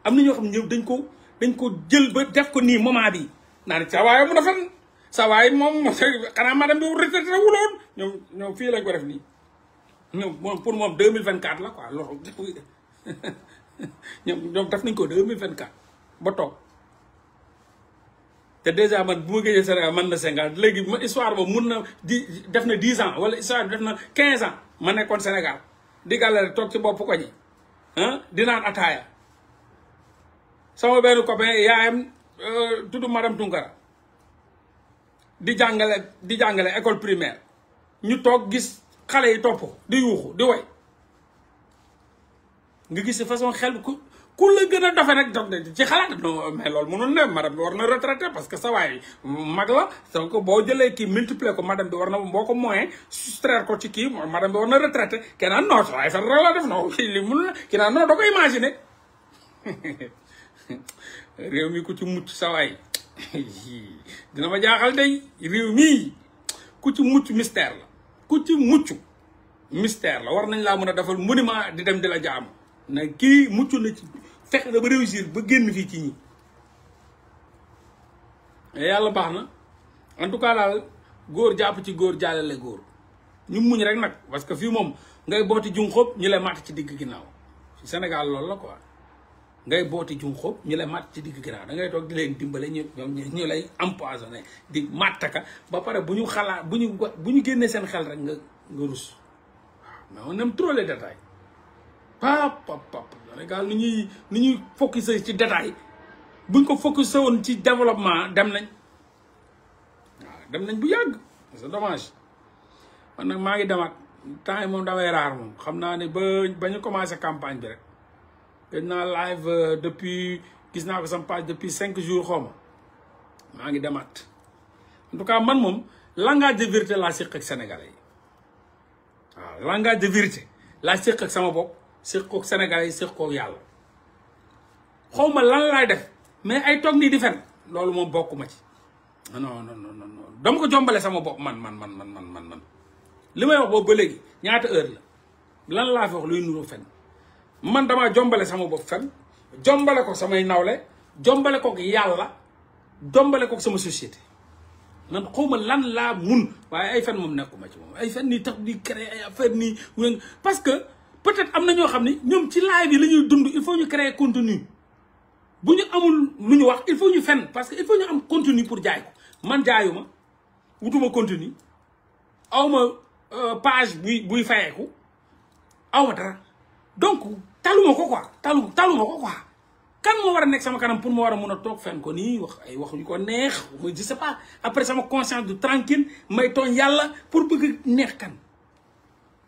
am na ñoo xam ne ñëw dañ ko jël ba def ko nii moment bi naa ne sa waaye mu na fen sa waaye moom xanaa madame bi retraité wuloon ñoom fii lañ ko def nii ñoom moom pour moom 2024 la quoi loxo ñoom def nañ ko 2024 ba toog te déjà man bu ma géejee Sénégal man na 50 léegi histoire boobu mun na def na 10 ans wala histoire bi def na 15 ans ma nekkoon Sénégal di gàllale toog ci bopp ko ñi di naan ataaya sama benn copain yaayam tudd madame Tunkara di jàngale école primaire ñu toog gis xale yi topp di yuuxu di woy nga gis façon xel ku la gën a dofe nag dox ci xalaat non mais loolu mënul ne madame bi war na retraité parce que sa waay mag la donc boo jëlee kii multiplier ko madame bi war na boo ko moyen soustraire ko ci kii madame bi war na retraité kenn naan non sa waay fen rek la def non li mënul na kii naan non da ko imaginer réew mi ku ci mucc sa waay dina ma jaaxal day réew mii ku ci mucc mystère la ku ci mucc mystère la war nañ laa mën a defal monument di dem di la jaamu na kii mucc na ci fexe na ba réussir ba génn fii ci ñi yàlla baax na en tout cas daal góor jàpp ci góor jàllale góor ñu muñ rek nag parce que fii moom ngay booti jung xóob ñu lay màtt ci digg ginnaaw ci Sénégal loolu la quoi ngay booti jung xóob ñu lay màtt ci digg ginnaaw da ngay toog di leen dimbale ñu lay empoisonné di màttaka ba pare bu ñu xalaat bu ñu génnee seen xel rek nga rus waaw mais on aime trop les détails pap Sénégal ni ñuy focusé ci détail buñ ko focusé woon ci développement dem nañ waaw dem nañ bu yàgg c'est dommage man nag maa ngi demaat temps yi moom damay raar moom xam naa ne ba ñu commencé campagne bi rek gëj naa live depuis gis naa ko sama page depuis 5 jours xaw maa ngi demaat en tout cas man moom langage de vérité laa séq ak sénégalais yi waaw langage de vérité laa séq ak sama bopp séq koog sénégalais yi séq koog yàlla xaw ma lan laay def mais ay toog nii di fen loolu moom bokkuma ci non dama ko jombale sama bopp man li may wax boobu ba léegi ñaata heure la lan laa fi wax luy nuru fen man damaa jombale sama bopp fen jombale ko samay nawle jombale koog yàlla jombale koog sama société man xaw ma lan laa mun waaye ay fen moom nekkuma ci moom ay fen nii tax di créer ay affaire nii parce que peut-être am na ñoo xam ne ñoom ci live yi la ñuy dund il faut ñu créer contenu bu ñu amul lu ñu wax il faut ñu fen parce que il faut ñu am contenu pour jaay ko man jaayuma wutuma contenu awma page buy fayeeku awma dara donc taluma ko quoi taluma ko quoi kan moo war a nekk sama kanam pour ma war a mun a toog fen ko nii wax ay wax yu ko neex mooy je sais pas après sama conscience du tranquille may tooñ yàlla pour bëgg neex kan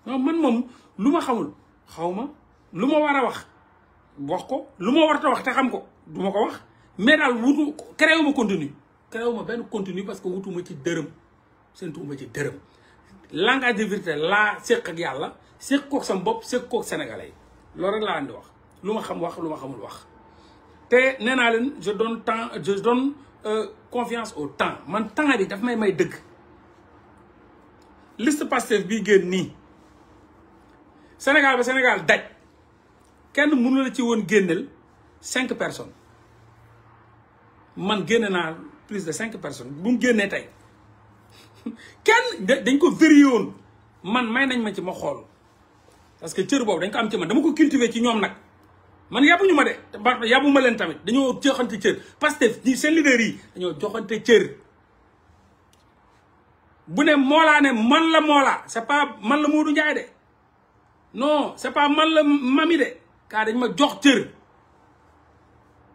non man moom lu ma xamul xaw ma lu ma war a wax ko lu ma war a wax te xam ko du ma ko wax mais daal créé wu ma contenu créé wu ma benn contenu parce que wutuma ci dërëm seentuuma ci dërëm langage de vérité laa séq ak yàlla séq koog sama bopp séq koog sénégalais yi loolu rek laa andi wax lu ma xam wax lu ma xamul wax te nee naa leen je donne confiance au temps man temps bi daf may dëgg liste Pastef bii génn nii Sénégal ba Sénégal daj kenn mënu la ci woon génneel 5 personnes man génne naa plus de 5 personnes bu mu génnee tey kenn dañ ko vérifié woon man may nañ ma ci ma xool parce que cër boobu dañ ko am ci man dama ko cultiver ci ñoom nag man yàbbuñu ma de yàbbu ma leen tamit dañoo joxante cër Pastef ñi seen leader yi dañoo joxante cër bu ne Mollah ne man la Mollah c'est pas man la Modou Ndiaye de non c'est pas man la Mami de kaa dañ ma jox cër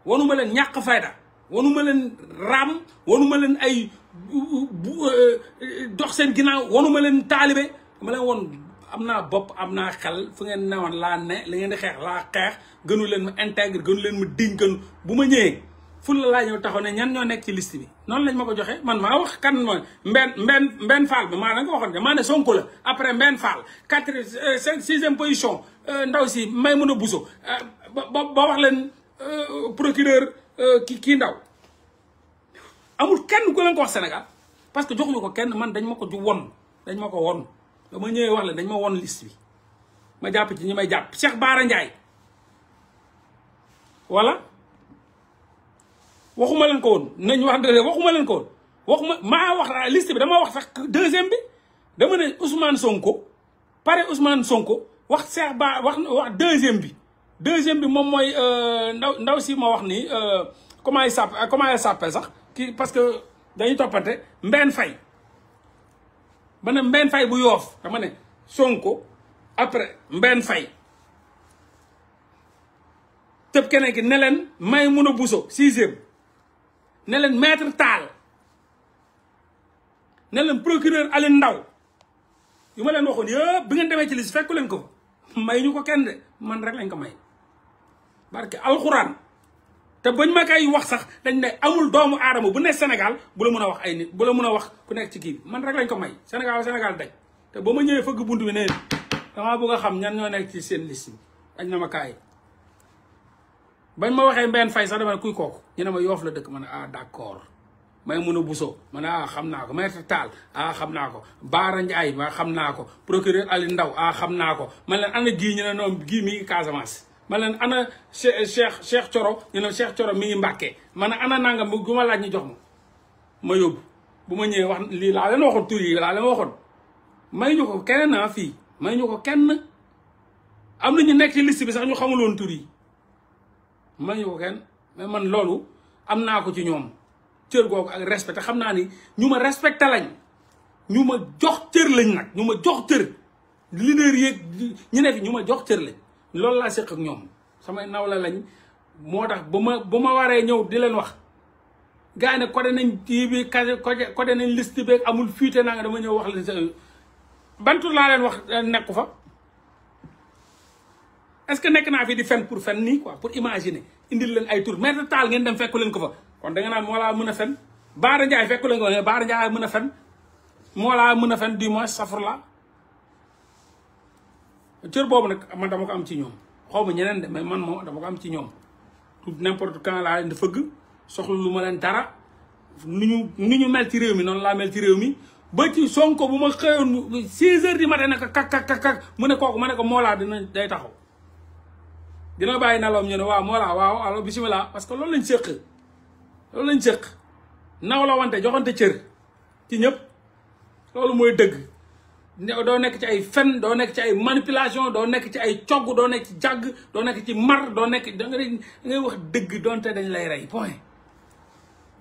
wanuma leen ñàkk fayda wanuma leen raam wanuma leen ay dox seen ginnaaw wanuma leen taalibe dama leen woon am naa bopp am naa xel fu ngeen newoon laa ne li ngeen di xeex laa xeex gënu leen ma intègre gënu leen ma diñ gën bu ma ñëwee ful la laa ñëw taxaw ne ñan ñoo nekk ci liste bi noonu lañ ma ko joxe man maa wax kan mooy mbenn Fall bi maa nga waxoon maa ne Sonko la après mbenn Fall 6e position ndaw si Maïmouna Bousso ba wax leen procureur kii ndaw amul kenn ku leen ko wax Sénégal parce que joxuñu ko kenn man dañ ma ko won dama ñëwee wax leen dañ ma won liste bi ma jàpp ci ñi may jàpp Cheikh Bara Ndiaye voilà waxuma leen ko woon nañ wax dëgg waxuma leen ko woon waxuma maa wax liste bi dama wax sax deuxième bi dama ne Ousmane Sonko pare Ousmane Sonko wax Cheikh Ba wax deuxième bi moom mooy ndaw si ma wax ni comment il s'appelle sax kii parce que dañuy toppante Mbène Faye ba ne Mbène Faye bu Yoof dama ne Sonko après Mbène Faye tëb keneen ki ne leen Maïmouna Bousso 6e ne leen maître Tall ne leen procureur Aliou Ndao yu ma leen waxoon yëpp bi ngeen demee ci liste fekku leen ko may ñu ko kenn de man rek lañ ko may barke alxuraan te bañ ma koy wax sax dañ ne amul doomu aadama bu ne Sénégal bu la mën a wax ay nit bu la mën a wax ku nekk ci kii bi man rek lañ ko may Sénégal daj te ba ma ñëwee fëgg bunt bi ne damaa bëgg a xam ñan ñoo nekk ci seen liste bi dañ na ma kaay bañ ma waxee Mbène Faye sax dama ne kuy kooku ñu ne ma Yoof la dëkk ma ne ah d'accord Maïmouna Bousso ma ne ah xam naa ko maître Tall ah xam naa ko Baara Ndiaye ma xam naa ko procureur Aliou Ndao ah xam naa ko man leen ana gii ñu ne noonu gii mi ngi Casamance man leen ana Cheikh Thioro ñu ne Cheikh Thioro mi ngi Mbàkke man ana nangam bu ma laaj ñu jox ma yóbbu bu ma ñëwee wax lii laa leen waxoon tur yi laa leen waxoon may ñu ko kenn naa fii may ñu ko kenn am na ñu nekk ci liste bi sax ñu xamuloon tur yi may ñu ko kenn mais man loolu am naa ko ci ñoom cër googu ak respect te xam naa ni ñu ma respecté lañ ñu ma jox cër lañ nag ñu ma jox cër leader yeeg ñu ne fi ñu ma jox cër lañ loolu laa séq ak ñoom samay nawla lañ moo tax bu ma waree ñëw di leen wax gars yi ne codé nañ kii bi codé nañ liste beeg amul fuite naa nga dama ñëw wax leen sa ban tur laa leen wax nekku fa est-ce que nekk naa fi di fen pour fen nii quoi pour imaginer indil leen ay tur maître Tall ngeen dem fekku leen ko fa kon da nga naan moo laa mën a fen Baara Ndiaye fekku leen ko ne Baara Ndiaye mën a fen moo laa mën a fen du moins safar la cër boobu nag man dama ko am ci ñoom xaw ma ñeneen de mais man moom dama ko am ci ñoom tout n'importe quand laa leen di fëgg soxla lu ma leen dara ni ñu mel ci réew mi noonu laa mel ci réew mi ba ci Sonko bu ma xëyoon 6 heures du matin nag kak mu ne kooku ma ne ko moo laa day taxaw dina bàyyi nalawam ñu ne waaw moo laa waaw alors bisimilah parce que loolu lañ séq naw la wante joxante cër ci ñëpp loolu mooy dëgg doo nekk ci ay fen doo nekk ci ay manipulation doo nekk ci ay cogg doo nekk ci jàgg doo nekk ci mar doo nekk da ngay wax dëgg doonte dañ lay rey point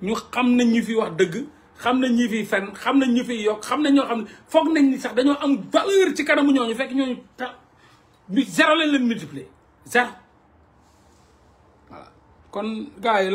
ñu xam nañ ñu fi wax dëgg xam nañ ñi fi fen xam nañ ñu fi yokk xam nañ ñoo xam ne foog nañ ni sax dañoo am valeur ci kanamu ñooñu fekk ñooñu zéro leen multiplier zéro voilà kon gars yi